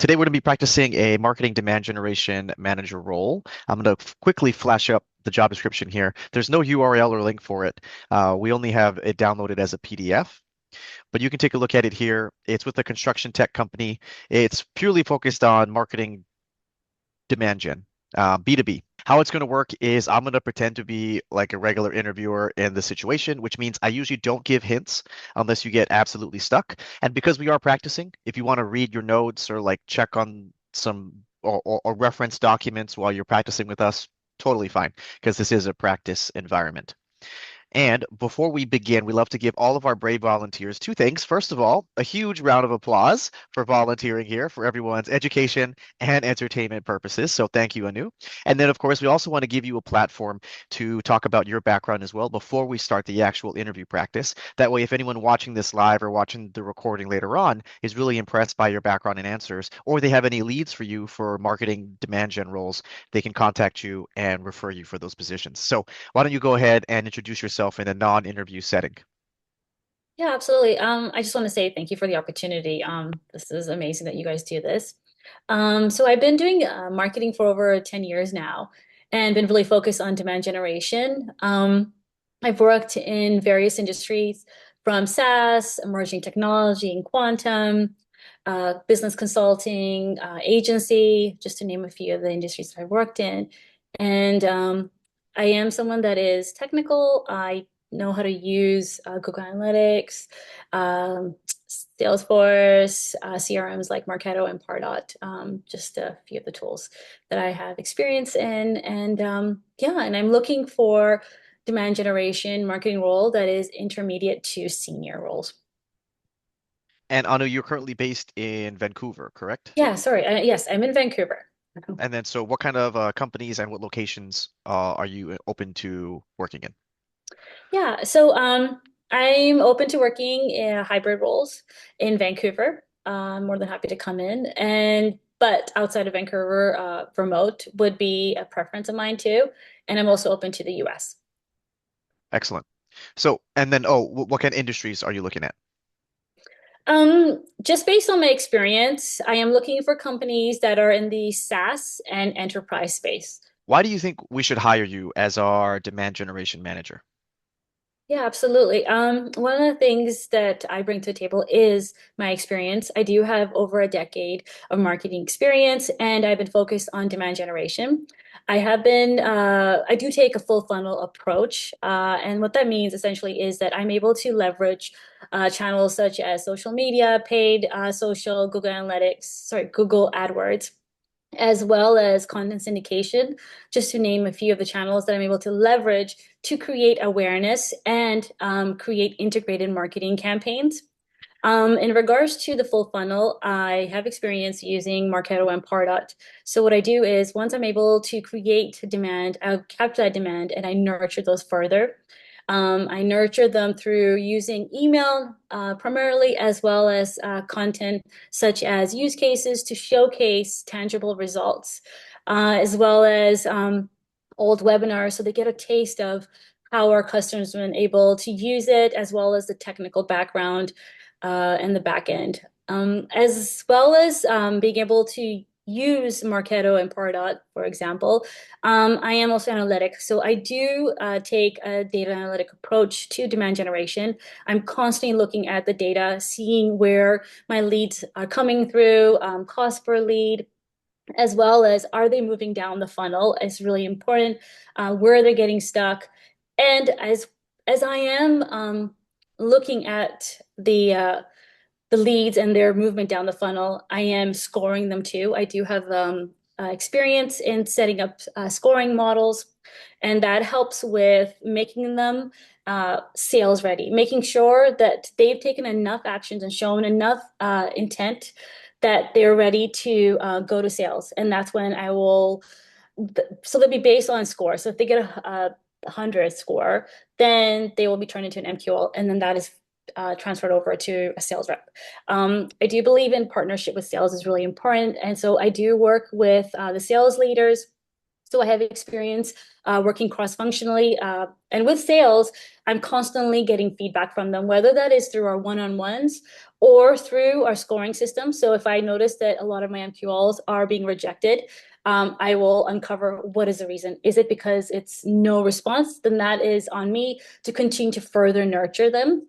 Today, we're going to be practicing a marketing demand generation manager role. I'm going to quickly flash up the job description here. There's no URL or link for it. We only have it downloaded as a PDF, but you can take a look at it here. It's with a construction tech company. It's purely focused on marketing demand gen, B2B. How it's going to work is I'm going to pretend to be like a regular interviewer in the situation, which means I usually don't give hints unless you get absolutely stuck. And because we are practicing, if you want to read your notes or like check on some or reference documents while you're practicing with us, totally fine, because this is a practice environment. And before we begin, we love to give all of our brave volunteers two things. First of all, a huge round of applause for volunteering here for everyone's education and entertainment purposes. So thank you, Anu. And then, of course, we also want to give you a platform to talk about your background as well before we start the actual interview practice. That way, if anyone watching this live or watching the recording later on is really impressed by your background and answers, or they have any leads for you for marketing demand gen roles, they can contact you and refer you for those positions. So why don't you go ahead and introduce yourself in a non-interview setting? Yeah, absolutely. I just want to say thank you for the opportunity. This is amazing that you guys do this. So I've been doing marketing for over 10 years now and been really focused on demand generation. I've worked in various industries from SaaS, emerging technology and quantum, business consulting, agency, just to name a few of the industries that I've worked in. And I am someone that is technical. I know how to use Google Analytics, um, Salesforce, CRMs like Marketo and Pardot, just a few of the tools that I have experience in. And yeah, and I'm looking for demand generation marketing role that is intermediate to senior roles. And Anu, you're currently based in Vancouver, correct? Yeah, sorry. Yes, I'm in Vancouver. And then, so what kind of companies and what locations are you open to working in? Yeah, so I'm open to working in hybrid roles in Vancouver. I'm more than happy to come in, and but outside of Vancouver, remote would be a preference of mine too. And I'm also open to the US. Excellent. So, and then, oh, what kind of industries are you looking at? Just based on my experience, I am looking for companies that are in the SaaS and enterprise space. Why do you think we should hire you as our demand generation manager? Yeah, absolutely. One of the things that I bring to the table is my experience. I do have over a decade of marketing experience, and I've been focused on demand generation. I do take a full funnel approach. And what that means essentially is that I'm able to leverage channels such as social media, paid social, Google AdWords, as well as content syndication, just to name a few of the channels that I'm able to leverage to create awareness and create integrated marketing campaigns. In regards to the full funnel, I have experience using Marketo and Pardot. So what I do is once I'm able to create demand, I capture that demand and I nurture those further. I nurture them through using email primarily, as well as content such as use cases to showcase tangible results, as well as old webinars so they get a taste of how our customers have been able to use it, as well as the technical background and the back end, as well as being able to use Marketo and Pardot, for example. I am also analytic, so I do take a data analytic approach to demand generation. I'm constantly looking at the data, seeing where my leads are coming through, cost per lead, as well as are they moving down the funnel is really important. Where they're getting stuck, and as I am looking at the leads and their movement down the funnel, I am scoring them too. I do have experience in setting up scoring models, and that helps with making them sales ready, making sure that they've taken enough actions and shown enough intent that they're ready to go to sales. And that's when I will, so they'll be based on score. So if they get a 100 score, then they will be turned into an MQL, and then that is transferred over to a sales rep. I do believe in partnership with sales is really important. And so I do work with the sales leaders. So I have experience working cross-functionally. And with sales, I'm constantly getting feedback from them, whether that is through our one-on-ones or through our scoring system. So if I notice that a lot of my MQLs are being rejected, I will uncover what is the reason. Is it because it's no response? Then that is on me to continue to further nurture them.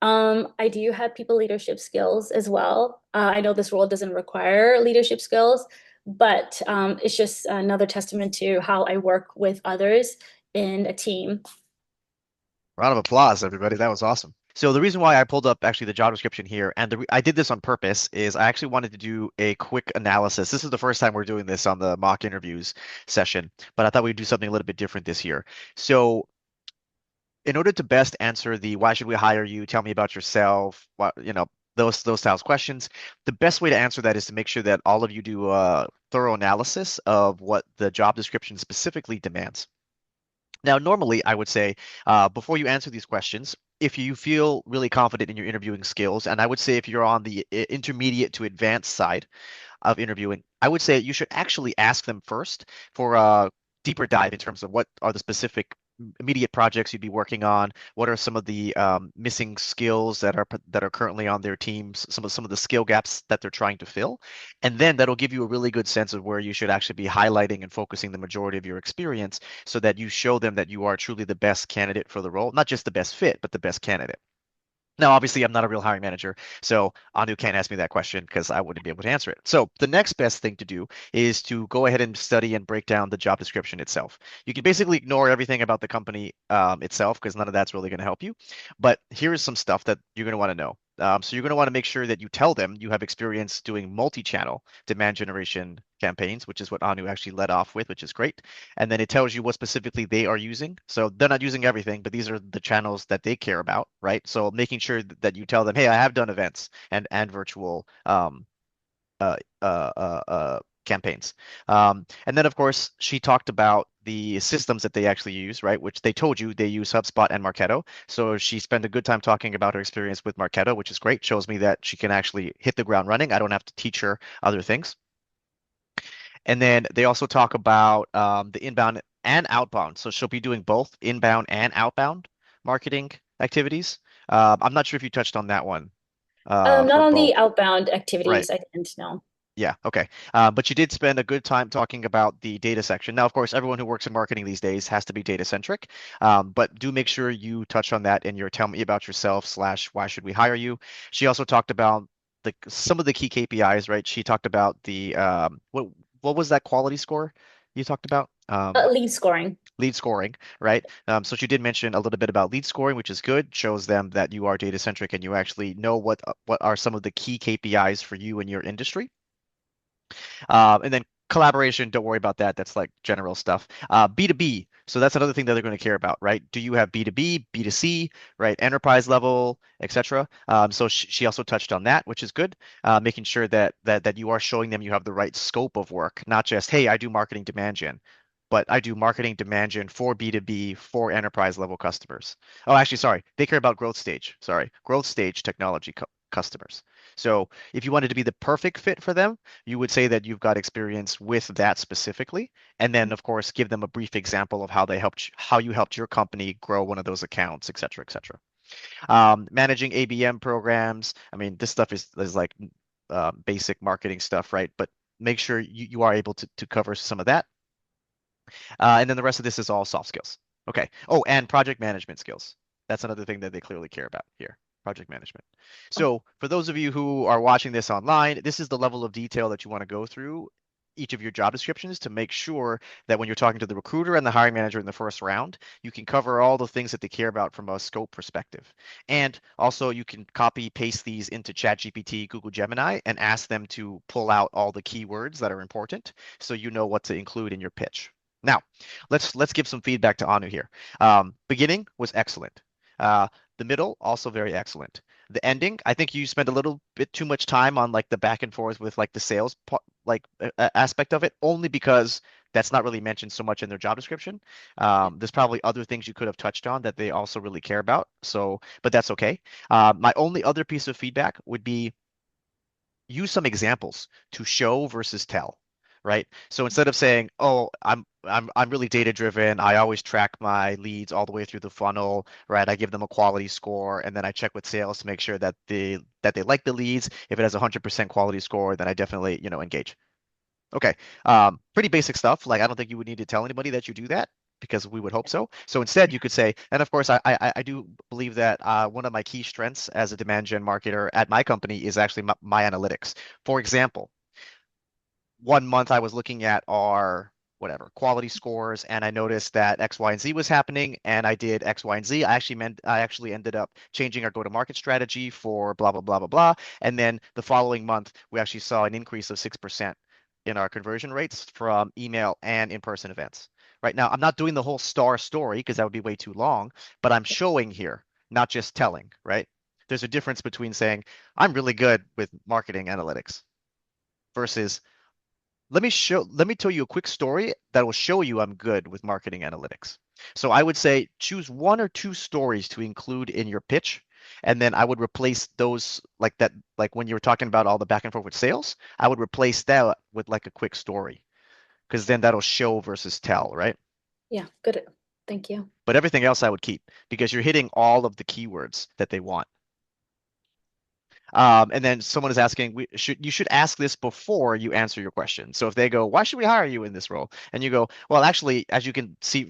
I do have people leadership skills as well. I know this role doesn't require leadership skills, but it's just another testament to how I work with others in a team. Round of applause, everybody. That was awesome. So the reason why I pulled up actually the job description here, and I did this on purpose, is I actually wanted to do a quick analysis. This is the first time we're doing this on the mock interviews session, but I thought we'd do something a little bit different this year. So in order to best answer the why should we hire you, tell me about yourself, what, those styles questions, the best way to answer that is to make sure that all of you do a thorough analysis of what the job description specifically demands. Now, normally, I would say before you answer these questions, if you feel really confident in your interviewing skills, and I would say if you're on the intermediate to advanced side of interviewing, I would say you should actually ask them first for a deeper dive in terms of what are the specific immediate projects you'd be working on, what are some of the missing skills that are currently on their teams, some of the skill gaps that they're trying to fill, and then that'll give you a really good sense of where you should actually be highlighting and focusing the majority of your experience so that you show them that you are truly the best candidate for the role, not just the best fit, but the best candidate. Now, obviously, I'm not a real hiring manager, so Anu can't ask me that question because I wouldn't be able to answer it. So the next best thing to do is to go ahead and study and break down the job description itself. You can basically ignore everything about the company itself because none of that's really going to help you. But here is some stuff that you're going to want to know. So you're going to want to make sure that you tell them you have experience doing multi-channel demand generation campaigns, which is what Anu actually led off with, which is great. And then it tells you what specifically they are using. So they're not using everything, but these are the channels that they care about, right? So making sure that you tell them, hey, I have done events and virtual campaigns. And then, of course, she talked about the systems that they actually use, right? Which they told you they use HubSpot and Marketo. So she spent a good time talking about her experience with Marketo, which is great. Shows me that she can actually hit the ground running. I don't have to teach her other things. And then they also talk about the inbound and outbound. So she'll be doing both inbound and outbound marketing activities. I'm not sure if you touched on that one Not for on the both. outbound Right. activities, I didn't know. Yeah, okay. But you did spend a good time talking about the data section. Now, of course, everyone who works in marketing these days has to be data centric, but do make sure you touch on that in your tell me about yourself slash why should we hire you. She also talked about some of the key KPIs, right? She talked about the what was that quality score you talked about? Lead scoring. Lead scoring, right? So she did mention a little bit about lead scoring, which is good. Shows them that you are data centric and you actually know what are some of the key KPIs for you in your industry. And then collaboration, don't worry about that. That's like general stuff. B2B. So that's another thing that they're going to care about, right? Do you have B2B, B2C, right? Enterprise level, etc. So she also touched on that, which is good. Making sure that you are showing them you have the right scope of work, not just, hey, I do marketing demand gen, but I do marketing demand gen for B2B for enterprise level customers. Oh, actually, sorry. They care about growth stage. Sorry. Growth stage technology customers. So if you wanted to be the perfect fit for them, you would say that you've got experience with that specifically, and then of course give them a brief example of how you helped your company grow one of those accounts, et cetera, et cetera. Managing ABM programs. I mean, this stuff is like basic marketing stuff, right? But make sure you are able to cover some of that. And then the rest of this is all soft skills. Okay. Oh, and project management skills. That's another thing that they clearly care about here, project management. So for those of you who are watching this online, this is the level of detail that you want to go through each of your job descriptions to make sure that when you're talking to the recruiter and the hiring manager in the first round, you can cover all the things that they care about from a scope perspective. And also you can copy paste these into ChatGPT, Google Gemini, and ask them to pull out all the keywords that are important so you know what to include in your pitch. Now, let's give some feedback to Anu here. Beginning was excellent. The middle also very excellent. The ending, I think you spent a little bit too much time on like the back and forth with like the sales aspect of it, only because that's not really mentioned so much in their job description. There's probably other things you could have touched on that they also really care about. So, but that's okay. My only other piece of feedback would be use some examples to show versus tell, right? So instead of saying, "Oh, I'm really data driven. I always track my leads all the way through the funnel, right? I give them a quality score, and then I check with sales to make sure that they like the leads. If it has a 100% quality score, then I definitely, engage." Okay. Pretty basic stuff. Like I don't think you would need to tell anybody that you do that because we would hope so. So instead, you could say, and of course, I do believe that one of my key strengths as a demand gen marketer at my company is actually my analytics. For example, one month I was looking at our whatever quality scores and I noticed that X, Y, and Z was happening and I did X, Y, and Z. I actually ended up changing our go-to-market strategy for blah blah blah blah blah. And then the following month we actually saw an increase of 6% in our conversion rates from email and in-person events. Right now, I'm not doing the whole star story because that would be way too long, but I'm showing here, not just telling, right? There's a difference between saying, I'm really good with marketing analytics versus let me tell you a quick story that will show you I'm good with marketing analytics. So I would say choose one or two stories to include in your pitch, and then I would replace those like that, like when you were talking about all the back and forth with sales, I would replace that with like a quick story because then that'll show versus tell, right? Yeah, good. Thank you. But everything else I would keep because you're hitting all of the keywords that they want. And then someone is asking, you should ask this before you answer your question. So if they go, why should we hire you in this role? And you go, well, actually, as you can see,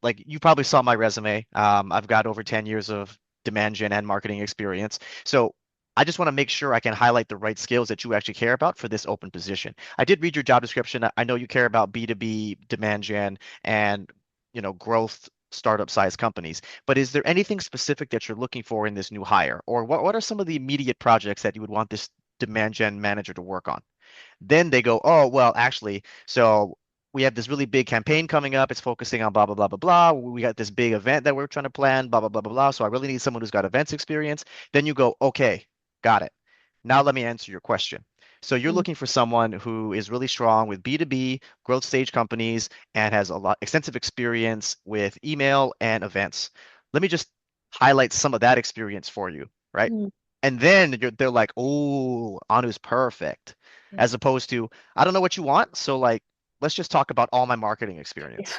like you probably saw my resume. I've got over 10 years of demand gen and marketing experience. So I just want to make sure I can highlight the right skills that you actually care about for this open position. I did read your job description. I know you care about B2B demand gen and, growth startup size companies. But is there anything specific that you're looking for in this new hire? Or what are some of the immediate projects that you would want this demand gen manager to work on? Then they go, oh, well, actually, so we have this really big campaign coming up. It's focusing on blah, blah, blah, blah, blah. We got this big event that we're trying to plan, blah, blah, blah, blah, blah. So I really need someone who's got events experience. Then you go, okay, got it. Now let me answer your question. So you're Mm, looking for someone who is really strong with B2B growth stage companies and has a lot extensive experience with email and events. Let me just highlight some of that experience for you, right? mm, And then they're like, oh, Anu's perfect. yeah, As opposed to, I don't know what you want. So like, let's just talk about all my marketing yeah, experience.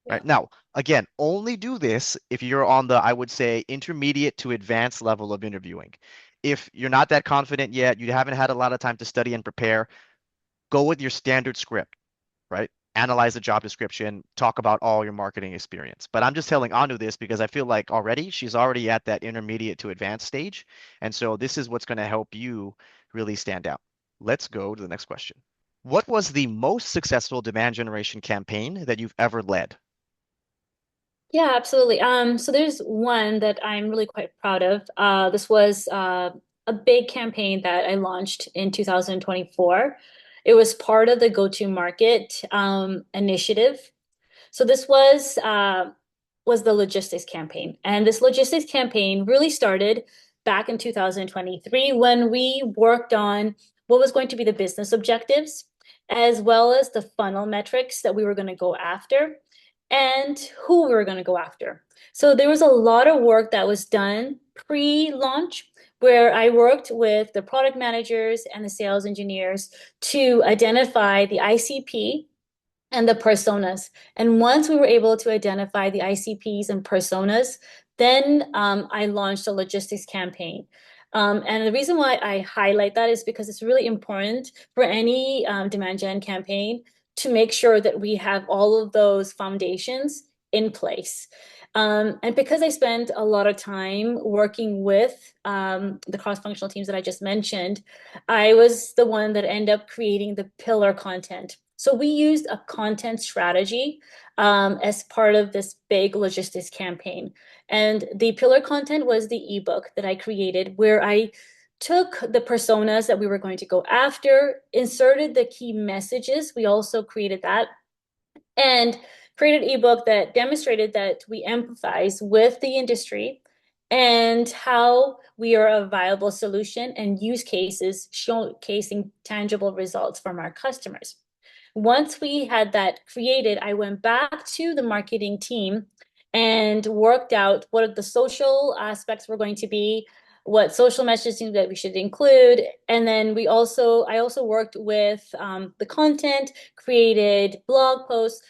yeah. Right. Now, again, only do this if you're on the, I would say, intermediate to advanced level of interviewing. If you're not that confident yet, you haven't had a lot of time to study and prepare, go with your standard script, right? Analyze the job description, talk about all your marketing experience. But I'm just telling Anu this because I feel like she's already at that intermediate to advanced stage. And so this is what's going to help you really stand out. Let's go to the next question. What was the most successful demand generation campaign that you've ever led? Yeah, absolutely. So there's one that I'm really quite proud of. This was a big campaign that I launched in 2024. It was part of the go-to-market initiative. So this was the logistics campaign, and this logistics campaign really started back in 2023 when we worked on what was going to be the business objectives, as well as the funnel metrics that we were going to go after, and who we were going to go after. So there was a lot of work that was done pre-launch where I worked with the product managers and the sales engineers to identify the ICP and the personas. And once we were able to identify the ICPs and personas, then I launched a logistics campaign. And the reason why I highlight that is because it's really important for any demand gen campaign to make sure that we have all of those foundations in place. And because I spent a lot of time working with the cross-functional teams that I just mentioned, I was the one that ended up creating the pillar content. So we used a content strategy as part of this big logistics campaign. And the pillar content was the ebook that I created, where I took the personas that we were going to go after, inserted the key messages. We also created that and created an ebook that demonstrated that we empathize with the industry and how we are a viable solution and use cases showcasing tangible results from our customers. Once we had that created, I went back to the marketing team and worked out what the social aspects were going to be, what social messaging that we should include. And then I also worked with the content, created blog posts.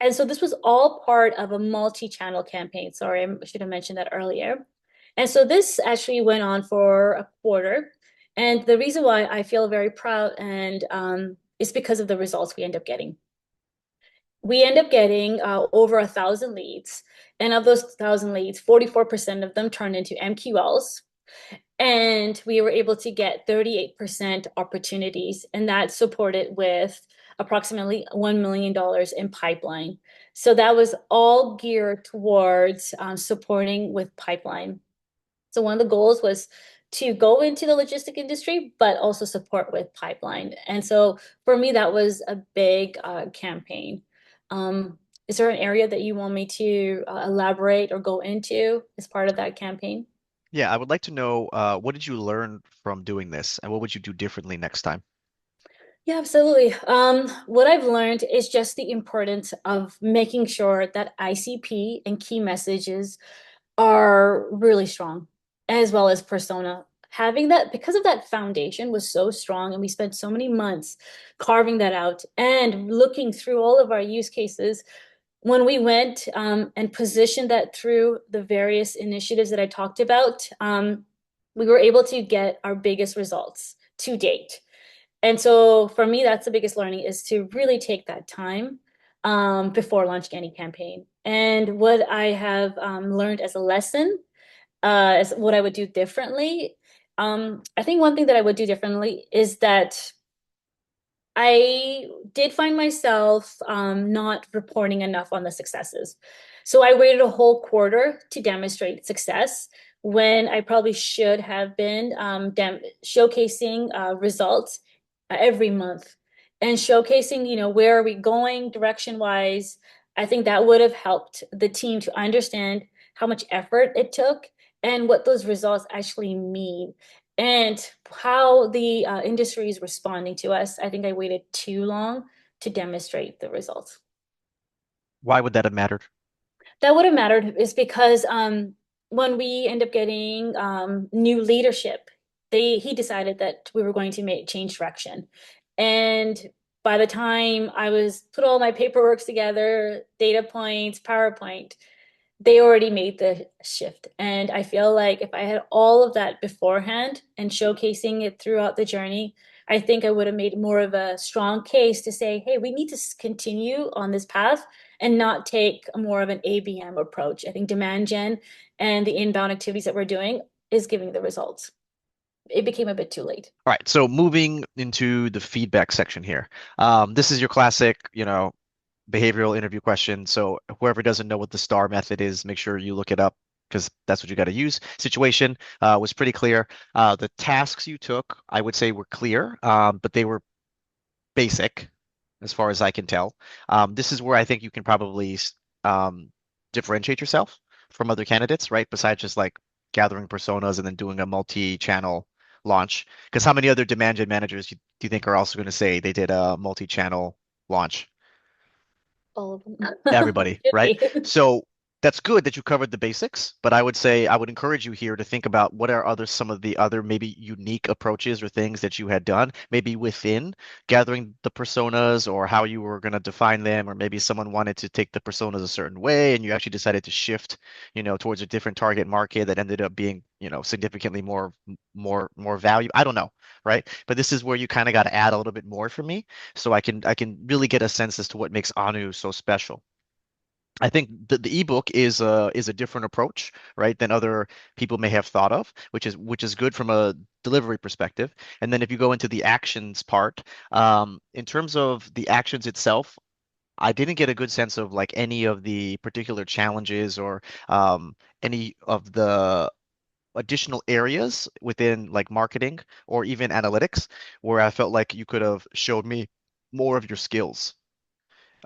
And so this was all part of a multi-channel campaign. Sorry, I should have mentioned that earlier. And so this actually went on for a quarter. And the reason why I feel very proud and is because of the results we end up getting. We end up getting over 1,000 leads. And of those 1,000 leads, 44% of them turned into MQLs. And we were able to get 38% opportunities, and that's supported with approximately $1 million in pipeline. So that was all geared towards supporting with pipeline. So one of the goals was to go into the logistic industry, but also support with pipeline. And so for me, that was a big campaign. Is there an area that you want me to elaborate or go into as part of that campaign? Yeah, I would like to know what did you learn from doing this, and what would you do differently next time? Yeah, absolutely. What I've learned is just the importance of making sure that ICP and key messages are really strong, as well as persona. Having that, because of that foundation was so strong, and we spent so many months carving that out and looking through all of our use cases. When we went and positioned that through the various initiatives that I talked about, we were able to get our biggest results to date. And so for me, that's the biggest learning is to really take that time before launching any campaign. And what I have learned as a lesson is what I would do differently. I think one thing that I would do differently is that I did find myself not reporting enough on the successes. So I waited a whole quarter to demonstrate success when I probably should have been showcasing results every month and showcasing, where are we going direction wise. I think that would have helped the team to understand how much effort it took and what those results actually mean and how the industry is responding to us. I think I waited too long to demonstrate the results. Why would that have mattered? That would have mattered is because when we end up getting new leadership, he decided that we were going to make change direction. And by the time I was put all my paperwork together, data points, PowerPoint, they already made the shift. And I feel like if I had all of that beforehand and showcasing it throughout the journey, I think I would have made more of a strong case to say, hey, we need to continue on this path and not take more of an ABM approach. I think demand gen and the inbound activities that we're doing is giving the results. It became a bit too late. All right, so moving into the feedback section here. This is your classic, behavioral interview question. So whoever doesn't know what the STAR method is, make sure you look it up because that's what you got to use. Situation was pretty clear. The tasks you took, I would say, were clear, but they were basic as far as I can tell. This is where I think you can probably um, differentiate yourself from other candidates, right? Besides just like gathering personas and then doing a multi-channel launch. Because how many other demand gen managers do you think are also going to say they did a multi-channel launch? All of them. Everybody, Should right? be. So that's good that you covered the basics, but I would say I would encourage you here to think about what are some of the other maybe unique approaches or things that you had done, maybe within gathering the personas or how you were going to define them, or maybe someone wanted to take the personas a certain way and you actually decided to shift, towards a different target market that ended up being, significantly more value. I don't know, right? But this is where you kind of got to add a little bit more for me so I can really get a sense as to what makes Anu so special. I think the ebook is a different approach, right, than other people may have thought of, which is good from a delivery perspective. And then if you go into the actions part, in terms of the actions itself, I didn't get a good sense of like any of the particular challenges or any of the additional areas within like marketing or even analytics where I felt like you could have showed me more of your skills.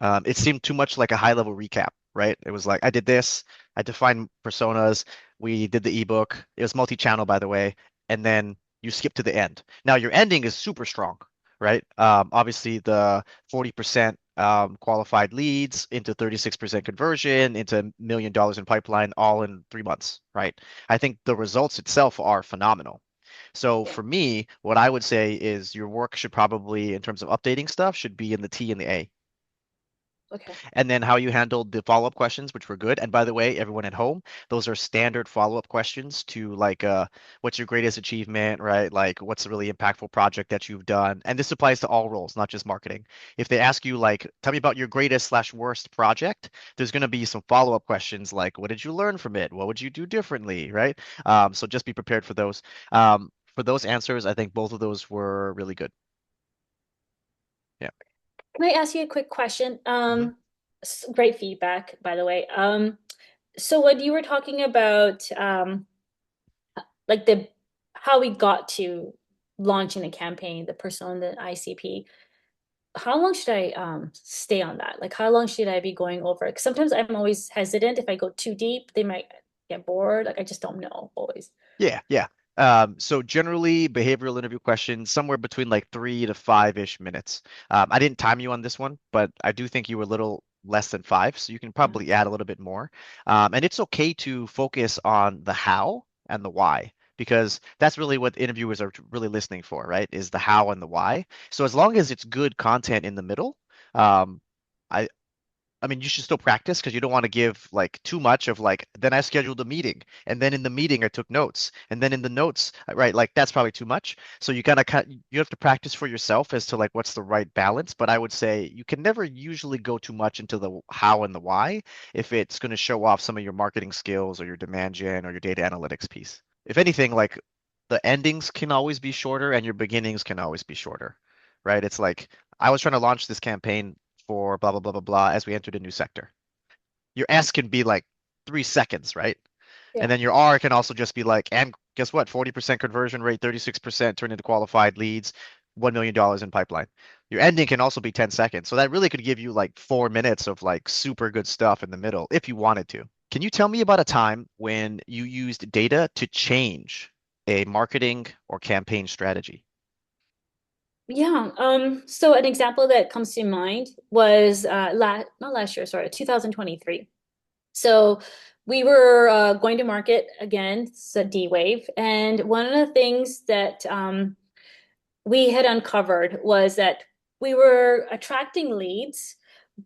It seemed too much like a high level recap, right? It was like, I did this, I defined personas, we did the ebook. It was multi-channel, by the way, and then you skip to the end. Now your ending is super strong, right? Obviously the 40% qualified leads into 36% conversion into $1 million in pipeline all in 3 months, right? I think the results itself are phenomenal. So Yeah. for me, what I would say is your work should probably, in terms of updating stuff, should be in the T and the A. Okay. And then how you handled the follow-up questions, which were good. And by the way, everyone at home, those are standard follow-up questions to like what's your greatest achievement, right? Like what's a really impactful project that you've done? And this applies to all roles, not just marketing. If they ask you like, tell me about your greatest slash worst project, there's going to be some follow-up questions like, what did you learn from it? What would you do differently, right? So just be prepared for those. For those answers, I think both of those were really good. Yeah. Can I ask you a quick question? Mhm. Great feedback, by the way. So when you were talking about like the how we got to launching the campaign, the persona, the ICP, how long should I stay on that? Like how long should I be going over it? 'Cause sometimes I'm always hesitant. If I go too deep, they might get bored. Like I just don't know always. Yeah, yeah. So generally, behavioral interview questions somewhere between like 3 to 5-ish minutes. I didn't time you on this one, but I do think you were a little less than five, so you can Yeah. probably add a little bit more. And it's okay to focus on the how and the why, because that's really what interviewers are really listening for, right? Is the how and the why. So as long as it's good content in the middle, um, I I mean, you should still practice because you don't want to give like too much of like, then I scheduled a meeting and then in the meeting I took notes and then in the notes, right? Like that's probably too much. So you gotta cut, you have to practice for yourself as to like what's the right balance. But I would say you can never usually go too much into the how and the why if it's going to show off some of your marketing skills or your demand gen or your data analytics piece. If anything, like the endings can always be shorter and your beginnings can always be shorter, right? It's like I was trying to launch this campaign for blah blah blah blah blah as we entered a new sector. Your S can be like 3 seconds, right? And Yeah. then your R can also just be like, and guess what? 40% conversion rate, 36% turn into qualified leads, $1 million in pipeline. Your ending can also be 10 seconds. So that really could give you like 4 minutes of like super good stuff in the middle if you wanted to. Can you tell me about a time when you used data to change a marketing or campaign strategy? Yeah. So an example that comes to mind was la not last year, sorry, 2023. So we were going to market again, it's a D wave, and one of the things that we had uncovered was that we were attracting leads,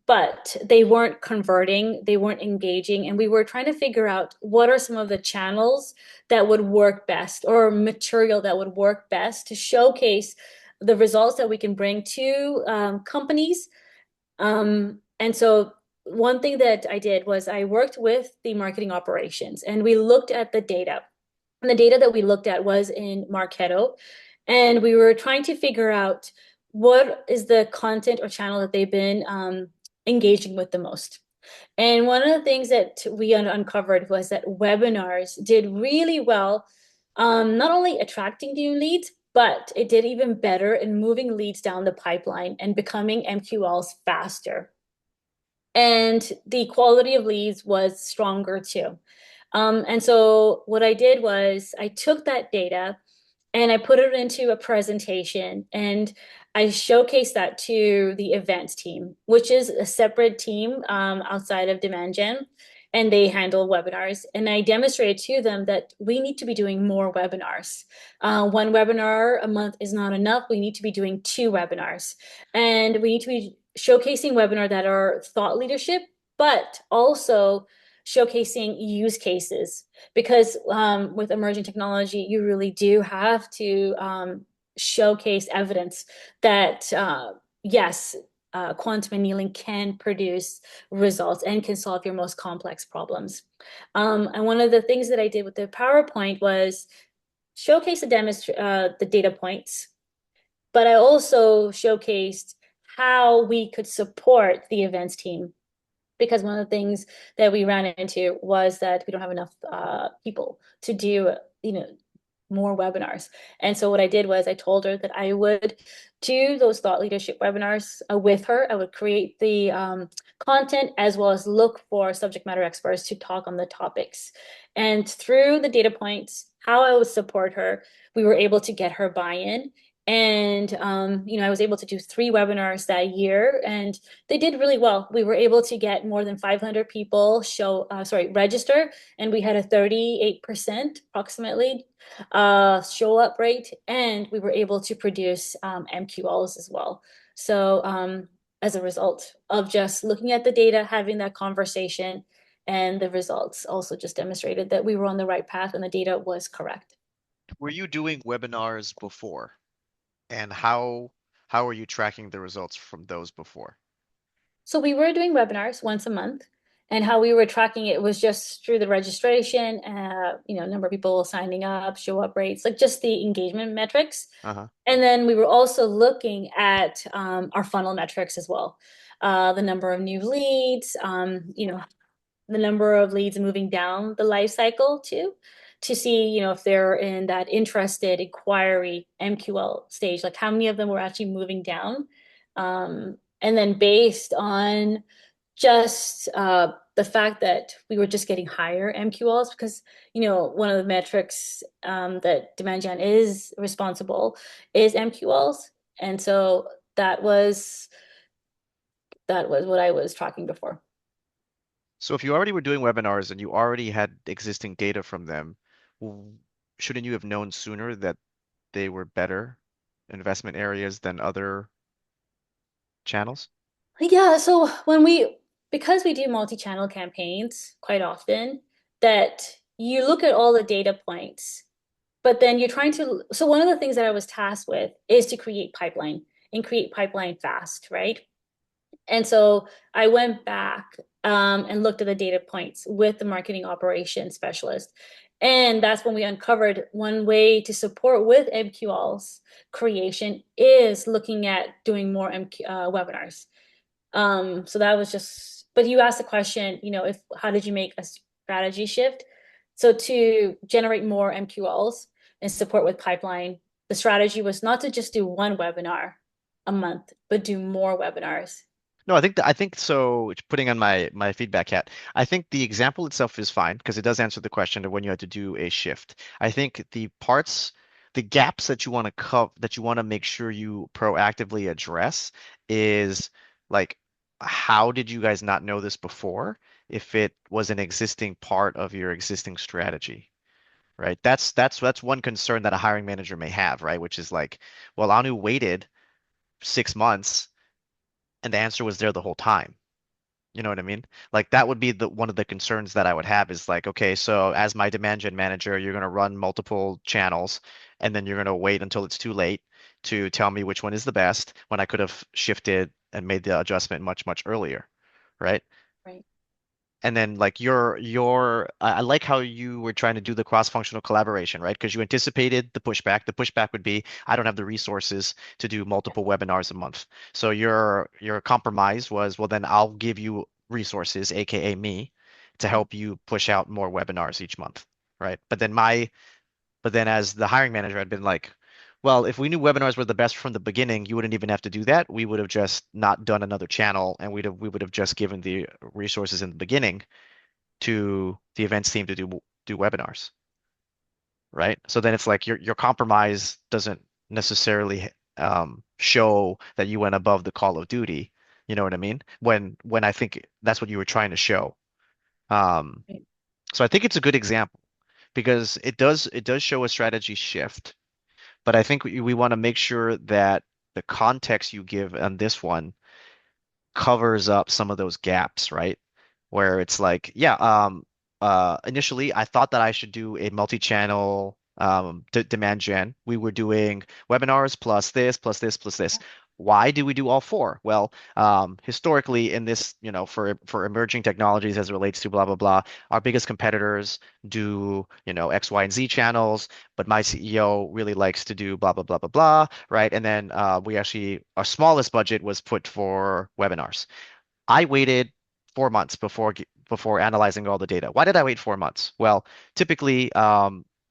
but they weren't converting, they weren't engaging, and we were trying to figure out what are some of the channels that would work best or material that would work best to showcase the results that we can bring to companies. And so one thing that I did was I worked with the marketing operations and we looked at the data. And the data that we looked at was in Marketo. And we were trying to figure out what is the content or channel that they've been engaging with the most. And one of the things that we uncovered was that webinars did really well, not only attracting new leads, but it did even better in moving leads down the pipeline and becoming MQLs faster. And the quality of leads was stronger too. And so what I did was I took that data and I put it into a presentation and I showcased that to the events team, which is a separate team outside of Demand Gen, and they handle webinars. And I demonstrated to them that we need to be doing more webinars. One webinar a month is not enough. We need to be doing two webinars, and we need to be showcasing webinar that are thought leadership, but also showcasing use cases because with emerging technology, you really do have to showcase evidence that yes, quantum annealing can produce results and can solve your most complex problems. And one of the things that I did with the PowerPoint was showcase the data points, but I also showcased how we could support the events team because one of the things that we ran into was that we don't have enough people to do, you know, more webinars. And so what I did was I told her that I would do those thought leadership webinars with her. I would create the content as well as look for subject matter experts to talk on the topics. And through the data points, how I would support her, we were able to get her buy-in And I was able to do 3 webinars that year, and they did really well. We were able to get more than 500 people register, and we had a 38% approximately show up rate, and we were able to produce MQLs as well. So as a result of just looking at the data, having that conversation, and the results also just demonstrated that we were on the right path and the data was correct. Were you doing webinars before? And how are you tracking the results from those before? So we were doing webinars once a month, and how we were tracking it was just through the registration, number of people signing up, show up rates, like just the engagement metrics. Uh-huh. And then we were also looking at our funnel metrics as well, the number of new leads, the number of leads moving down the life cycle too, to see, if they're in that interested inquiry MQL stage, like how many of them were actually moving down. And then based on just the fact that we were just getting higher MQLs, because, one of the metrics that Demand Gen is responsible is MQLs. And so that was what I was tracking before. So if you already were doing webinars and you already had existing data from them, w- shouldn't you have known sooner that they were better investment areas than other channels? Yeah, so because we do multi-channel campaigns quite often, that you look at all the data points, but then so one of the things that I was tasked with is to create pipeline and create pipeline fast, right? And so I went back and looked at the data points with the marketing operations specialist. And that's when we uncovered one way to support with MQLs creation is looking at doing more webinars. So that was just, but you asked the question, if how did you make a strategy shift? So to generate more MQLs and support with pipeline, the strategy was not to just do one webinar a month, but do more webinars. No, I think so. Putting on my feedback hat, I think the example itself is fine because it does answer the question of when you had to do a shift. I think the gaps that you want to cover, that you want to make sure you proactively address is like, how did you guys not know this before? If it was an existing part of your existing strategy, right? That's one concern that a hiring manager may have, right? Which is like, well, Anu waited 6 months and the answer was there the whole time. You know what I mean? Like that would be the one of the concerns that I would have is like, okay, so as my demand gen manager, you're going to run multiple channels and then you're going to wait until it's too late to tell me which one is the best when I could have shifted and made the adjustment much, much earlier, right? Right. And then like I like how you were trying to do the cross-functional collaboration, right? Because you anticipated the pushback. The pushback would be, I don't have the resources to do multiple webinars a month. So your compromise was, well, then I'll give you resources, aka me, to help you push out more webinars each month, right? But then as the hiring manager, I'd been like, well, if we knew webinars were the best from the beginning, you wouldn't even have to do that. We would have just not done another channel and we would have just given the resources in the beginning to the events team to do webinars, right? So then it's like your compromise doesn't necessarily show that you went above the call of duty. You know what I mean? When I think that's what you were trying to show. Um, Right. so I think it's a good example because it does show a strategy shift, but I think we want to make sure that the context you give on this one covers up some of those gaps, right? Where it's like, yeah, initially I thought that I should do a multi-channel d demand gen. We were doing webinars plus this, plus this, plus this. Why do we do all four? Well, historically in this, for emerging technologies as it relates to blah, blah, blah, our biggest competitors do, X, Y, and Z channels, but my CEO really likes to do blah, blah, blah, blah, blah, right? And then our smallest budget was put for webinars. I waited 4 months before analyzing all the data. Why did I wait 4 months? Well, typically,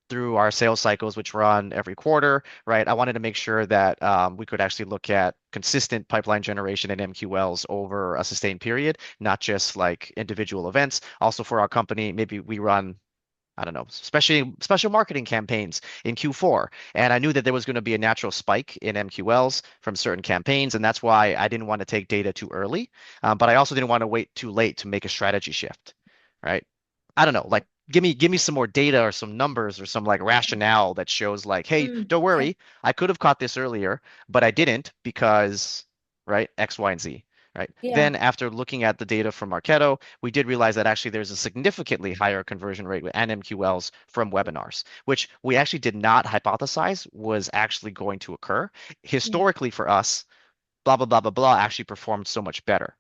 through our sales cycles, which run every quarter, right? I wanted to make sure that we could actually look at consistent pipeline generation and MQLs over a sustained period, not just like individual events. Also for our company, maybe we run I don't know, especially special marketing campaigns in Q4. And I knew that there was going to be a natural spike in MQLs from certain campaigns. And that's why I didn't want to take data too early. But I also didn't want to wait too late to make a strategy shift, right? I don't know, like give me some more data or some numbers or some like rationale that shows like, hey, don't Okay. worry, I could have caught this earlier, but I didn't because, right, X, Y, and Z. Right. Yeah. Then, after looking at the data from Marketo, we did realize that actually there's a significantly higher conversion rate and MQLs from webinars, which we actually did not hypothesize was actually going to occur. Yeah. Historically, for us, blah, blah, blah, blah, blah actually performed so much better,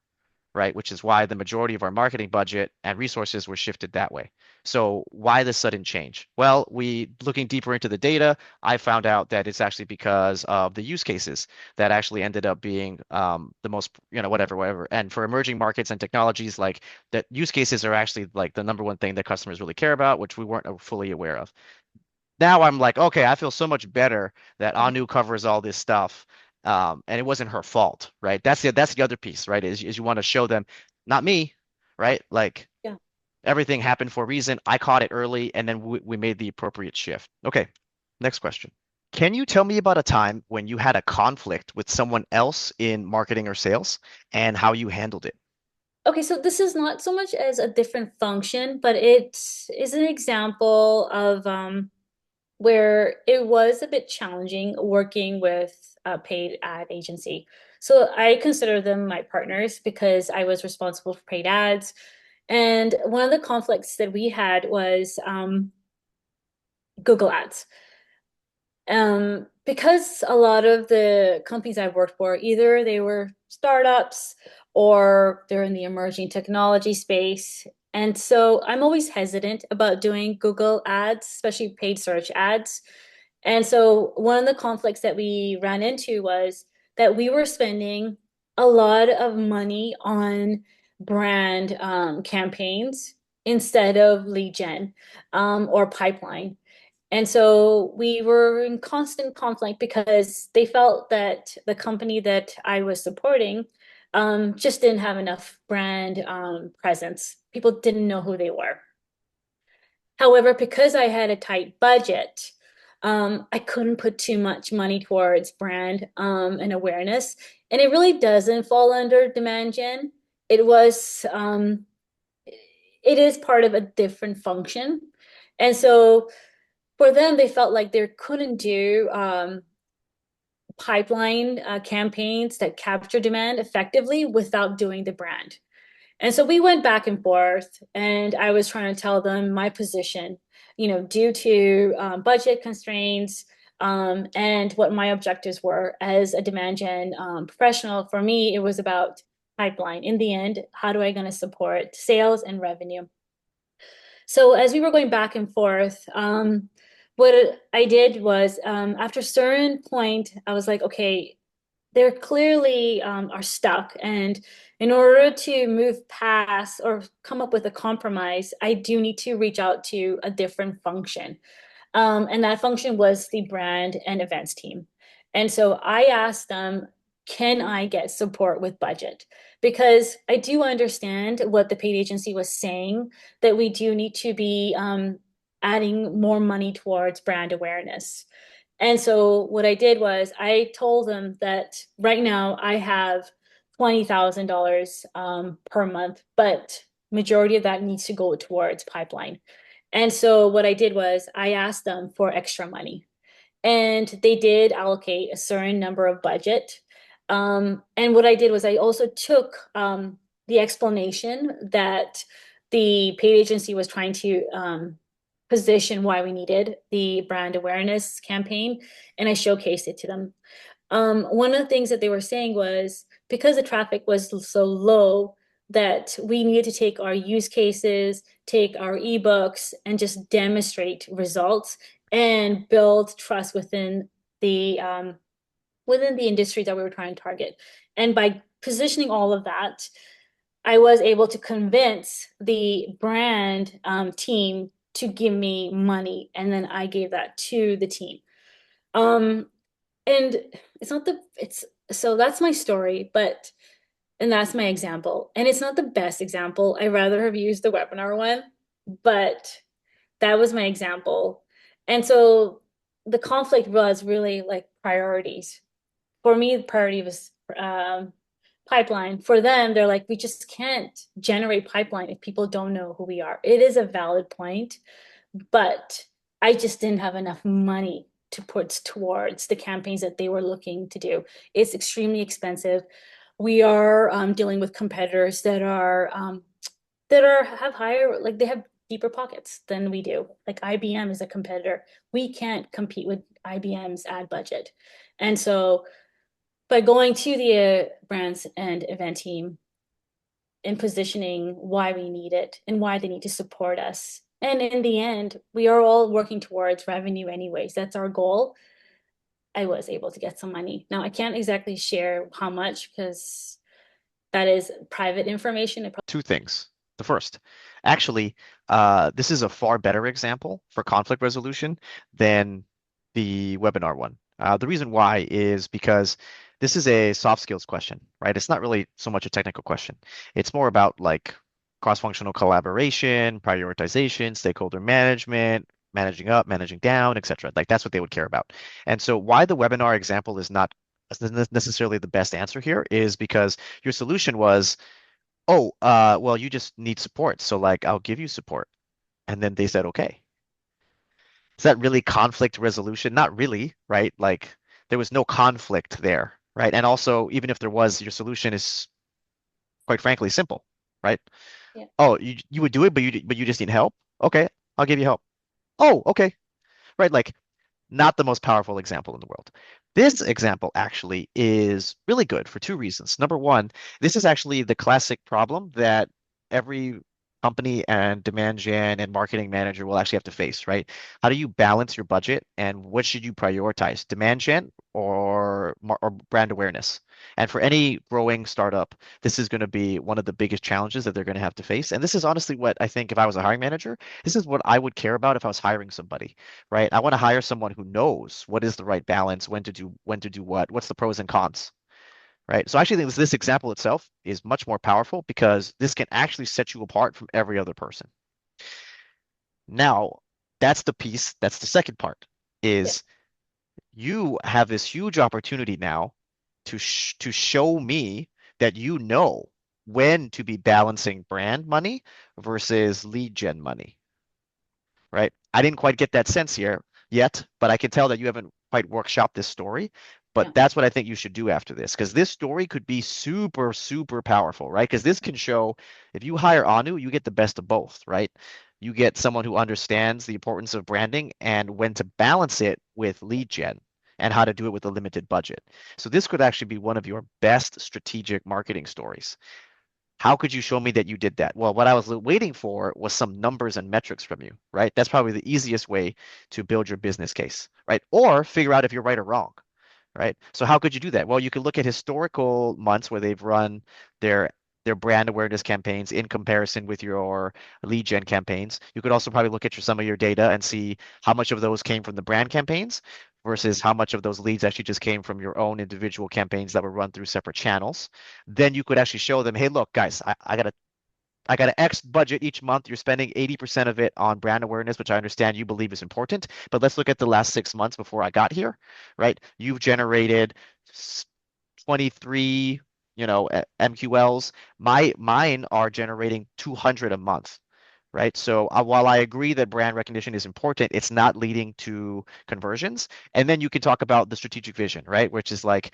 right? Which is why the majority of our marketing budget and resources were shifted that way. So why the sudden change? Well, we looking deeper into the data, I found out that it's actually because of the use cases that actually ended up being the most, whatever, whatever. And for emerging markets and technologies, like that use cases are actually like the number one thing that customers really care about, which we weren't fully aware of. Now I'm like, okay, I feel so much better that Anu covers all this stuff. And it wasn't her fault, right? That's the other piece, right? Is you want to show them, not me, right? Like Yeah. everything happened for a reason. I caught it early, and then we made the appropriate shift. Okay, next question. Can you tell me about a time when you had a conflict with someone else in marketing or sales and how you handled it? Okay, so this is not so much as a different function, but it is an example of where it was a bit challenging working with a paid ad agency. So I consider them my partners because I was responsible for paid ads. And one of the conflicts that we had was Google Ads. Because a lot of the companies I've worked for, either they were startups or they're in the emerging technology space. And so I'm always hesitant about doing Google ads, especially paid search ads. And so one of the conflicts that we ran into was that we were spending a lot of money on brand campaigns instead of lead gen or pipeline. And so we were in constant conflict because they felt that the company that I was supporting just didn't have enough brand presence. People didn't know who they were. However, because I had a tight budget, I couldn't put too much money towards brand and awareness. And it really doesn't fall under demand gen. It was, it is part of a different function. And so for them, they felt like they couldn't do pipeline campaigns that capture demand effectively without doing the brand. And so we went back and forth, and I was trying to tell them my position, due to budget constraints and what my objectives were as a demand gen professional. For me, it was about pipeline. In the end, how do I going to support sales and revenue? So as we were going back and forth, what I did was after a certain point, I was like, okay, they're clearly are stuck. And in order to move past or come up with a compromise, I do need to reach out to a different function. And that function was the brand and events team. And so I asked them, can I get support with budget? Because I do understand what the paid agency was saying, that we do need to be adding more money towards brand awareness. And so what I did was I told them that right now I have $20,000 per month, but majority of that needs to go towards pipeline. And so what I did was I asked them for extra money, and they did allocate a certain number of budget. And what I did was I also took the explanation that the paid agency was trying to position why we needed the brand awareness campaign, and I showcased it to them. One of the things that they were saying was because the traffic was so low that we needed to take our use cases, take our ebooks, and just demonstrate results and build trust the within the industry that we were trying to target. And by positioning all of that, I was able to convince the brand team to give me money, and then I gave that to the team. Um, and it's not the it's so that's my story, but and that's my example. And it's not the best example. I rather have used the webinar one, but That was my example. And so the conflict was really like priorities. For me, the priority was pipeline. For them, they're like, we just can't generate pipeline if people don't know who we are. It is a valid point, but I just didn't have enough money to put towards the campaigns that they were looking to do. It's extremely expensive. We are dealing with competitors that are have higher, like they have deeper pockets than we do. Like IBM is a competitor. We can't compete with IBM's ad budget. And so by going to the brands and event team and positioning why we need it and why they need to support us. And in the end, we are all working towards revenue anyways. That's our goal. I was able to get some money. Now, I can't exactly share how much because that is private information. Two things. The first, actually, this is a far better example for conflict resolution than the webinar one. The reason why is because this is a soft skills question, right? It's not really so much a technical question. It's more about like cross-functional collaboration, prioritization, stakeholder management, managing up, managing down, etc. Like that's what they would care about. And so why the webinar example is not necessarily the best answer here is because your solution was, oh, well, you just need support. So like, I'll give you support. And then they said, okay. Is that really conflict resolution? Not really, right? Like there was no conflict there, right? And also, even if there was, your solution is quite frankly simple, right? Yeah. Oh, you would do it, but you just need help. Okay, I'll give you help. Oh, okay, right? Like not the most powerful example in the world. This example actually is really good for two reasons. Number one, this is actually the classic problem that every company and demand gen and marketing manager will actually have to face, right? How do you balance your budget and what should you prioritize, demand gen or brand awareness? And for any growing startup, this is going to be one of the biggest challenges that they're going to have to face. And this is honestly what I think if I was a hiring manager, this is what I would care about if I was hiring somebody, right? I want to hire someone who knows what is the right balance, when to do what, what's the pros and cons, right? So I actually think this example itself is much more powerful because this can actually set you apart from every other person. Now, that's the piece, that's the second part, Yeah. is you have this huge opportunity now to show me that you know when to be balancing brand money versus lead gen money, right? I didn't quite get that sense here yet, but I can tell that you haven't quite workshopped this story. But Yeah. that's what I think you should do after this, because this story could be super, super powerful, right? Because this can show if you hire Anu, you get the best of both, right? You get someone who understands the importance of branding and when to balance it with lead gen and how to do it with a limited budget. So this could actually be one of your best strategic marketing stories. How could you show me that you did that? Well, what I was waiting for was some numbers and metrics from you, right? That's probably the easiest way to build your business case, right? Or figure out if you're right or wrong, right? So how could you do that? Well, you could look at historical months where they've run their their brand awareness campaigns in comparison with your lead gen campaigns. You could also probably look at some of your data and see how much of those came from the brand campaigns versus how much of those leads actually just came from your own individual campaigns that were run through separate channels. Then you could actually show them, hey, look, guys, I got an X budget each month. You're spending 80% of it on brand awareness, which I understand you believe is important. But let's look at the last 6 months before I got here, right? You've generated 23, MQLs. Mine are generating 200 a month, right? So while I agree that brand recognition is important, it's not leading to conversions. And then you can talk about the strategic vision, right? Which is like,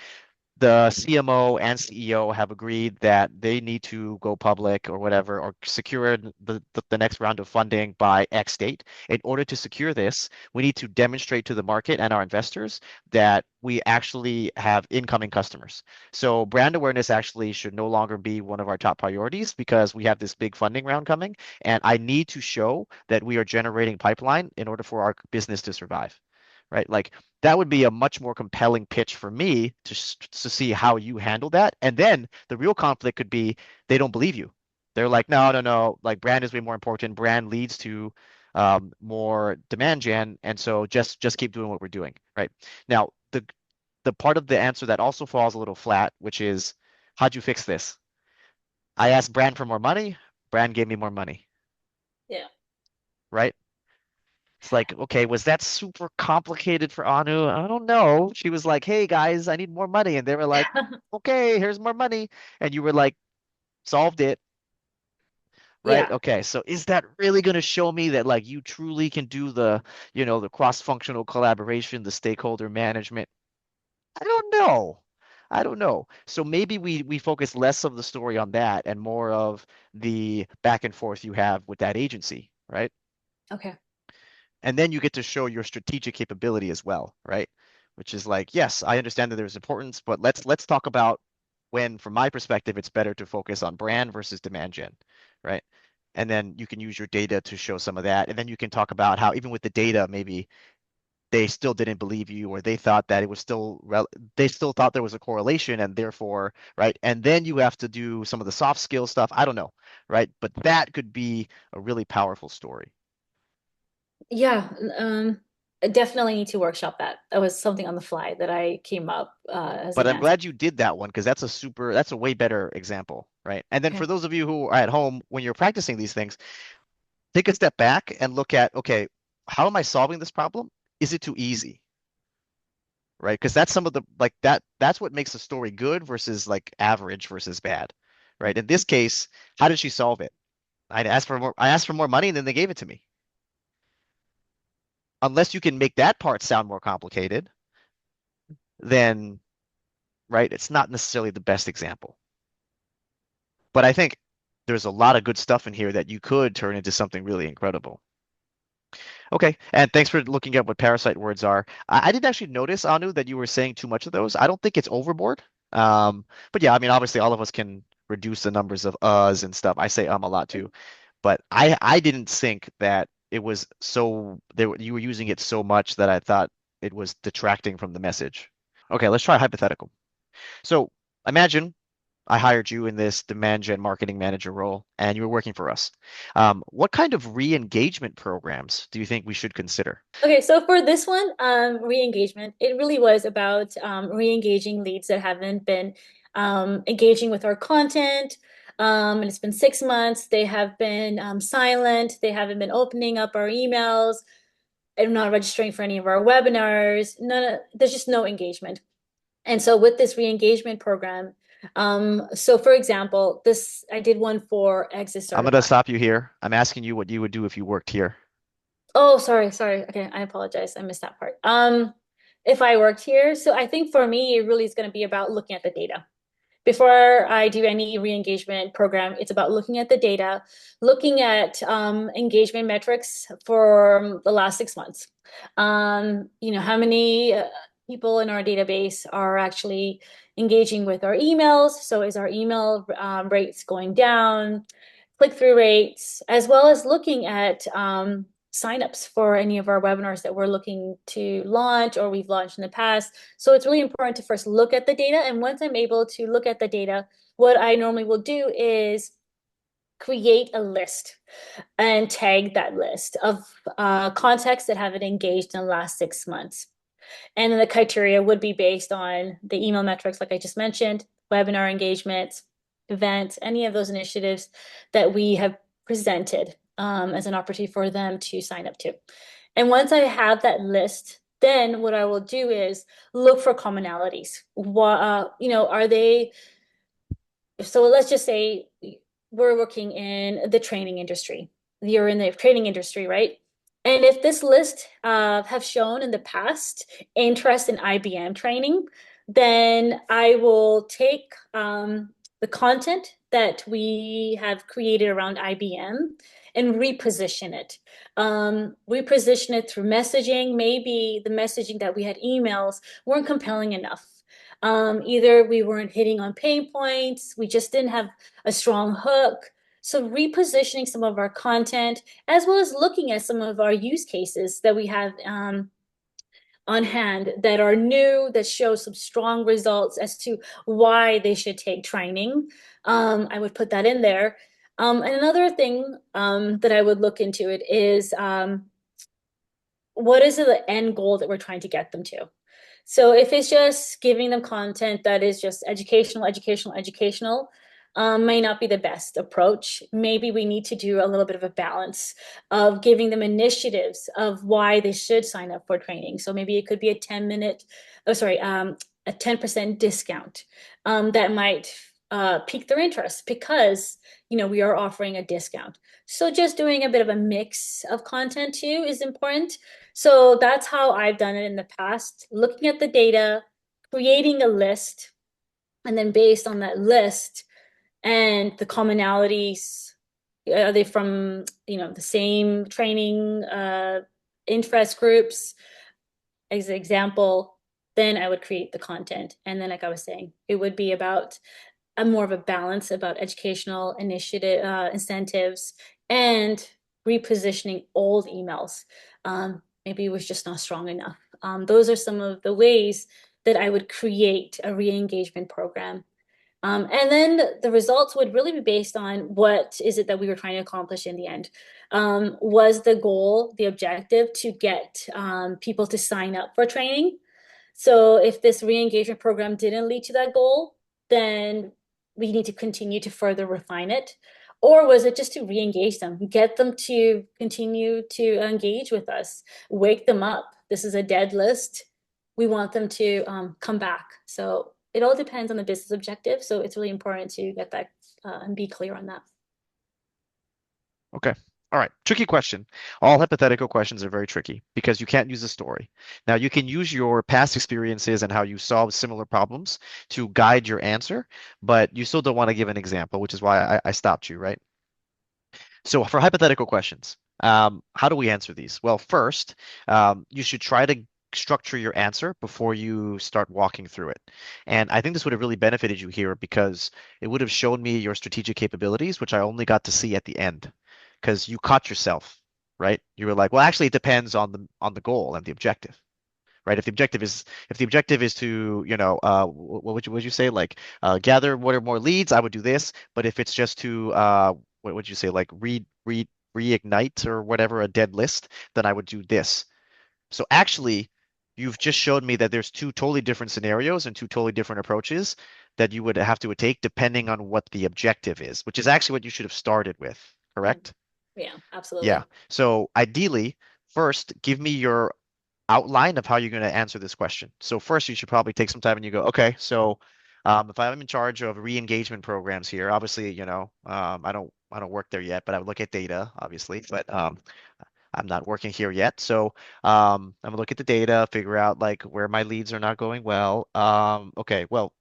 the CMO and CEO have agreed that they need to go public or whatever, or secure the next round of funding by X date. In order to secure this, we need to demonstrate to the market and our investors that we actually have incoming customers. So brand awareness actually should no longer be one of our top priorities because we have this big funding round coming, and I need to show that we are generating pipeline in order for our business to survive, right? Like that would be a much more compelling pitch for me to see how you handle that. And then the real conflict could be they don't believe you. They're like, no, no, no. Like brand is way more important. Brand leads to more demand gen, and so just keep doing what we're doing, right? Now, the part of the answer that also falls a little flat, which is, how'd you fix this? I asked brand for more money. Brand gave me more money, Yeah. right? It's like, okay, was that super complicated for Anu? I don't know. She was like, hey guys, I need more money. And they were like, okay, here's more money. And you were like, solved it, right? Yeah. Okay, so is that really going to show me that like you truly can do the cross-functional collaboration, the stakeholder management? I don't know. I don't know. So maybe we focus less of the story on that and more of the back and forth you have with that agency, right? Okay. And then you get to show your strategic capability as well, right? Which is like, yes, I understand that there's importance, but let's talk about when, from my perspective, it's better to focus on brand versus demand gen, right? And then you can use your data to show some of that. And then you can talk about how even with the data, maybe they still didn't believe you, or they thought that it was still they still thought there was a correlation, and therefore, right? And then you have to do some of the soft skill stuff. I don't know, right? But that could be a really powerful story. Yeah. I definitely need to workshop that. That was something on the fly that I came up as But an I'm answer. glad you did that one because that's a way better example, right? And then Okay. for those of you who are at home, when you're practicing these things, take a step back and look at, okay, how am I solving this problem? Is it too easy? Right? Because that's some of the like that's what makes a story good versus like average versus bad. Right? In this case, how did she solve it? I asked for more money and then they gave it to me. Unless you can make that part sound more complicated, then right, it's not necessarily the best example. But I think there's a lot of good stuff in here that you could turn into something really incredible. Okay, and thanks for looking at what parasite words are. I didn't actually notice, Anu, that you were saying too much of those. I don't think it's overboard. But yeah, I mean, obviously, all of us can reduce the numbers of uhs and stuff. I say a lot too, but I didn't think that it was so you were using it so much that I thought it was detracting from the message. Okay, let's try a hypothetical. So imagine I hired you in this demand gen marketing manager role, and you were working for us. What kind of re-engagement programs do you think we should consider? Okay, so for this one, re-engagement, it really was about re-engaging leads that haven't been engaging with our content. And it's been 6 months. They have been silent. They haven't been opening up our emails and not registering for any of our webinars. There's just no engagement. And so with this re-engagement program, so for example, this I did one for Exit I'm going to Certified. stop you here. I'm asking you what you would do if you worked here. Oh, sorry. Okay, I apologize. I missed that part. If I worked here, so I think for me, it really is going to be about looking at the data. Before I do any re-engagement program, it's about looking at the data, looking at engagement metrics for the last 6 months. How many people in our database are actually engaging with our emails? So is our email rates going down? Click-through rates, as well as looking at signups for any of our webinars that we're looking to launch or we've launched in the past. So it's really important to first look at the data. And once I'm able to look at the data, what I normally will do is create a list and tag that list of contacts that haven't engaged in the last 6 months. And then the criteria would be based on the email metrics, like I just mentioned, webinar engagements, events, any of those initiatives that we have presented as an opportunity for them to sign up to. And once I have that list, then what I will do is look for commonalities. Are they, so let's just say we're working in the training industry. You're in the training industry, right? And if this list have shown in the past interest in IBM training, then I will take the content that we have created around IBM and reposition it. Reposition it through messaging. Maybe the messaging that we had emails weren't compelling enough. Either we weren't hitting on pain points, we just didn't have a strong hook. So repositioning some of our content, as well as looking at some of our use cases that we have on hand that are new, that show some strong results as to why they should take training. I would put that in there. And another thing that I would look into it is what is the end goal that we're trying to get them to? So if it's just giving them content that is just educational, may not be the best approach. Maybe we need to do a little bit of a balance of giving them initiatives of why they should sign up for training. So maybe it could be a 10-minute, oh, sorry, a 10% discount that might pique their interest because, we are offering a discount. So just doing a bit of a mix of content too is important. So that's how I've done it in the past, looking at the data, creating a list, and then based on that list and the commonalities, are they from, the same training interest groups, as an example, then I would create the content. And then, like I was saying, it would be about a more of a balance about educational initiative incentives and repositioning old emails. Maybe it was just not strong enough. Those are some of the ways that I would create a re-engagement program. And then the results would really be based on what is it that we were trying to accomplish in the end. Was the goal, the objective to get people to sign up for training? So if this re-engagement program didn't lead to that goal, then we need to continue to further refine it. Or was it just to re-engage them, get them to continue to engage with us, wake them up? This is a dead list. We want them to come back. So it all depends on the business objective. So it's really important to get that and be clear on that. Okay. All right. Tricky question. All hypothetical questions are very tricky because you can't use a story. Now, you can use your past experiences and how you solve similar problems to guide your answer, but you still don't want to give an example, which is why I stopped you, right? So for hypothetical questions, how do we answer these? Well, first, you should try to structure your answer before you start walking through it. And I think this would have really benefited you here because it would have shown me your strategic capabilities, which I only got to see at the end because you caught yourself, right? You were like, well, actually, it depends on the goal and the objective. Right? If the objective is to, what would you say? Like gather what are more leads, I would do this. But if it's just to what would you say, like reignite or whatever a dead list, then I would do this. So actually, you've just showed me that there's two totally different scenarios and two totally different approaches that you would have to take depending on what the objective is, which is actually what you should have started with, Mm. correct? Yeah, Yeah. absolutely. So ideally, first, give me your outline of how you're going to answer this question. So first, you should probably take some time and you go, okay, so if I'm in charge of re-engagement programs here, obviously, I don't work there yet, but I would look at data, obviously, but I'm not working here yet. So I'm gonna look at the data, figure out like where my leads are not going well. Okay, well,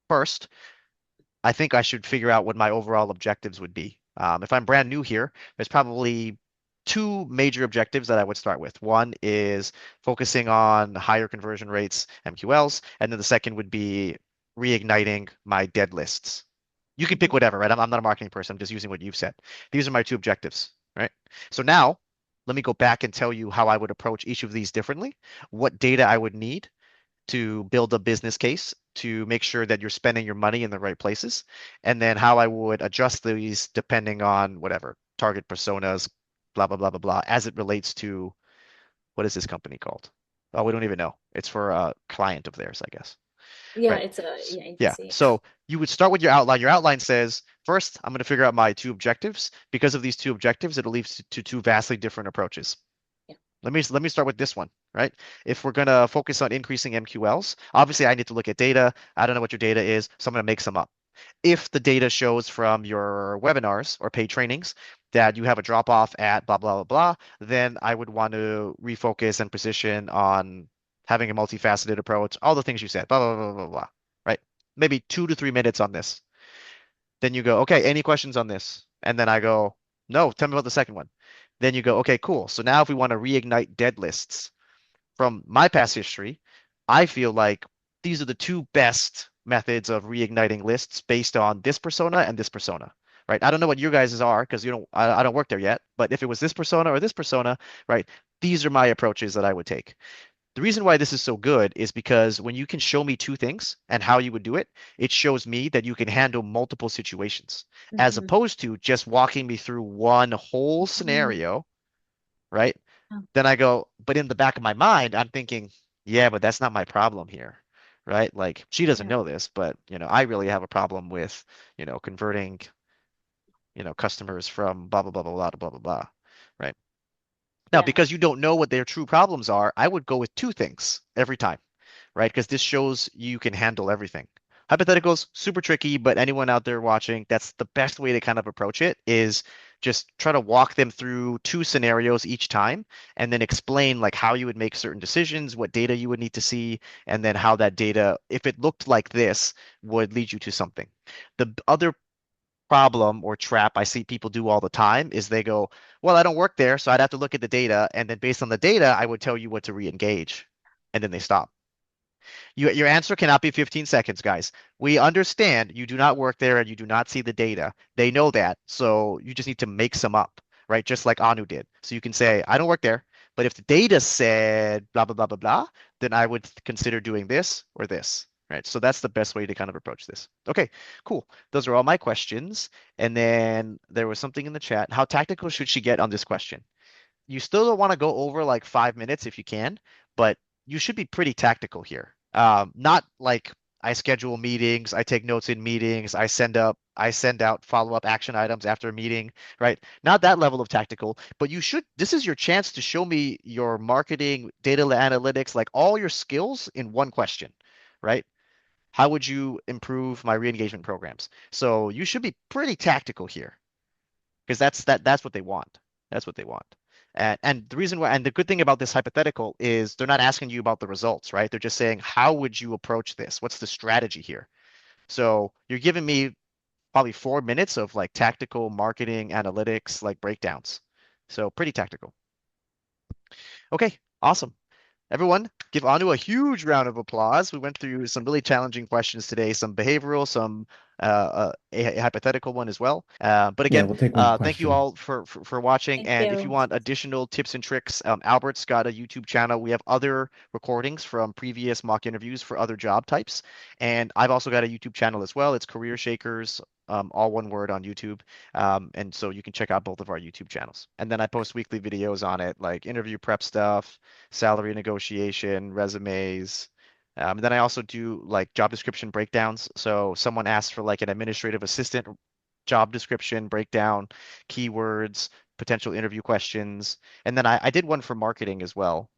first, I think I should figure out what my overall objectives would be. If I'm brand new here, there's probably two major objectives that I would start with. One is focusing on higher conversion rates, MQLs, and then the second would be reigniting my dead lists. You can pick Mhm. whatever, right? I'm not a marketing person. I'm just using what you've said. These are my two objectives, right? So now let me go back and tell you how I would approach each of these differently, what data I would need to build a business case to make sure that you're spending your money in the right places, and then how I would adjust these depending on whatever target personas, blah, blah, blah, blah, blah, as it relates to what is this company called? Oh, we don't even know. It's for a client of theirs, I guess. Yeah, Right. it's a yeah Yeah. agency. So you would start with your outline. Your outline says, first, I'm going to figure out my two objectives. Because of these two objectives, it'll lead to two vastly different approaches. Yeah. Let me start with this one, right? If we're gonna focus on increasing MQLs, obviously I need to look at data. I don't know what your data is, so I'm gonna make some up. If the data shows from your webinars or paid trainings that you have a drop off at blah blah blah blah, then I would want to refocus and position on having a multifaceted approach, all the things you said, blah blah blah blah blah, right? Maybe 2 to 3 minutes on this. Then you go, okay, any questions on this? And then I go, no, tell me about the second one. Then you go, okay, cool. So now if we want to reignite dead lists from my past history, I feel like these are the two best methods of reigniting lists based on this persona and this persona, right? I don't know what your guys' are because I don't work there yet, but if it was this persona or this persona, right, these are my approaches that I would take. The reason why this is so good is because when you can show me two things and how you would do it, it shows me that you can handle multiple situations as Mhm. opposed to just walking me through one whole Mhm. scenario, right? Yeah. Then I go, but in the back of my mind, I'm thinking, yeah, but that's not my problem here, right? Like she doesn't Yeah. know this, but I really have a problem with, converting, customers from blah blah blah blah blah to blah blah blah, right? Now, Yeah. because you don't know what their true problems are, I would go with two things every time, right? Because this shows you can handle everything. Hypotheticals, super tricky, but anyone out there watching, that's the best way to kind of approach it is just try to walk them through two scenarios each time and then explain like how you would make certain decisions, what data you would need to see, and then how that data, if it looked like this, would lead you to something. The other problem or trap I see people do all the time is they go, well, I don't work there, so I'd have to look at the data, and then based on the data, I would tell you what to re-engage, and then they stop. Your answer cannot be 15 seconds, guys. We understand you do not work there and you do not see the data. They know that. So you just need to make some up, right? Just like Anu did. So you can say, I don't work there, but if the data said blah, blah, blah, blah, blah, then I would consider doing this or this, right? So that's the best way to kind of approach this. Okay, cool. Those are all my questions. And then there was something in the chat. How tactical should she get on this question? You still don't want to go over like 5 minutes if you can, but you should be pretty tactical here. Not like I schedule meetings, I take notes in meetings, I send out follow-up action items after a meeting, right? Not that level of tactical, but this is your chance to show me your marketing, data analytics, like all your skills in one question, right? How would you improve my re-engagement programs? So you should be pretty tactical here because that's what they want. That's what they want. And the reason why, and the good thing about this hypothetical is they're not asking you about the results, right? They're just saying, how would you approach this? What's the strategy here? So you're giving me probably 4 minutes of like tactical marketing analytics, like breakdowns. So pretty tactical. Okay, awesome. Everyone, give Anu a huge round of applause. We went through some really challenging questions today, some behavioral, some a hypothetical one as well. But Yeah, again, we'll take one thank you question. all for watching. Thank And if you you. want additional tips and tricks, Albert's got a YouTube channel. We have other recordings from previous mock interviews for other job types. And I've also got a YouTube channel as well. It's CareerShakers, all one word on YouTube. And so you can check out both of our YouTube channels. And then I post weekly videos on it, like interview prep stuff, salary negotiation, resumes. And then I also do like job description breakdowns. So someone asks for like an administrative assistant job description breakdown, keywords, potential interview questions. And then I did one for marketing as well.